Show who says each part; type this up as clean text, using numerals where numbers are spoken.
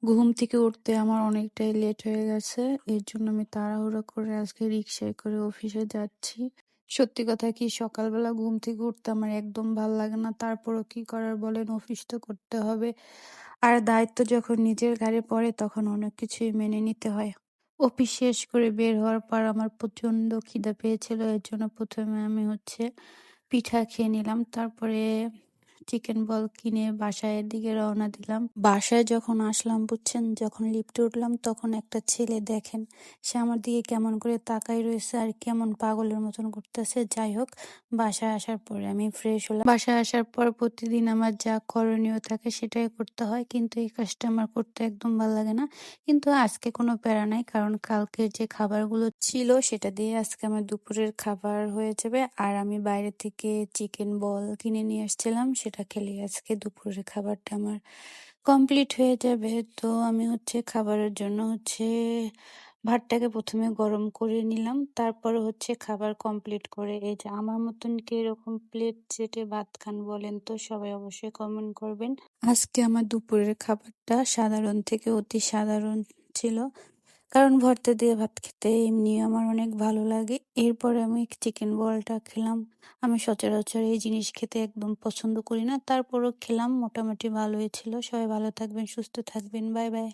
Speaker 1: ঘুম থেকে উঠতে আমার অনেকটাই লেট হয়ে গেছে। এর জন্য আমি তাড়াহুড়ো করে আজকে রিক্সায় করে অফিসে যাচ্ছি। সত্যি কথা কি সকালবেলা ঘুম থেকে উঠতে আমার একদম ভাল লাগে না। তারপরও কি করার বলেন, অফিস তো করতে হবে। আর দায়িত্ব যখন নিজের ঘাড়ে পড়ে তখন অনেক কিছুই মেনে নিতে হয়। অফিস শেষ করে বের হওয়ার পর আমার প্রচন্ড খিদে পেয়েছিল। এর জন্য ১ম এ আমি পিঠা খেয়ে নিলাম। তারপরে চিকেন বল কিনে বাসায় দিকে রওনা দিলাম। বাসায় যখন আসলাম বুঝছেন, যখন লিফটে উঠলাম তখন একটা ছেলে দেখেন, সে আমার দিকে কেমন করে তাকায় রয়েছে আর কেমন পাগলের মতন করতেছে। যাই হোক, বাসায় আসার পরে আমি ফ্রেশ হলাম। বাসায় আসার পর প্রতিদিন আমার যা করণীয় থাকে সেটাই করতে হয়, কিন্তু এই কাজটা আমার করতে একদম ভালো লাগে না। কিন্তু আজকে কোনো প্যারা নাই, কারণ কালকের যে খাবারগুলো ছিল সেটা দিয়ে আজকে আমার দুপুরের খাবার হয়ে যাবে। আর আমি বাইরে থেকে চিকেন বল কিনে নিয়ে এসেছিলাম, সেটা খেলে আজকে দুপুরের খাবারটা আমার কমপ্লিট হয়ে যাবে। তো আমি খাবারের জন্য ভাতটাকে প্রথমে গরম করে নিলাম, তারপরে খাবার কমপ্লিট করে এই যে আমার মতন কি এরকম প্লেট চেটে ভাত খান বলেন তো, সবাই অবশ্যই কমেন্ট করবেন। আজকে আমার দুপুরের খাবারটা সাধারণ থেকে অতি সাধারণ ছিল, কারণ ভর্তা দিয়ে ভাত খেতে এমনি আমার অনেক ভালো লাগে। এরপরে আমি চিকেন বলটা খেলাম। আমি সচরাচর এই জিনিস খেতে একদম পছন্দ করি না, তারপরও খেলাম, মোটামুটি ভালোই ছিল। সবাই ভালো থাকবেন, সুস্থ থাকবেন, বাই বাই।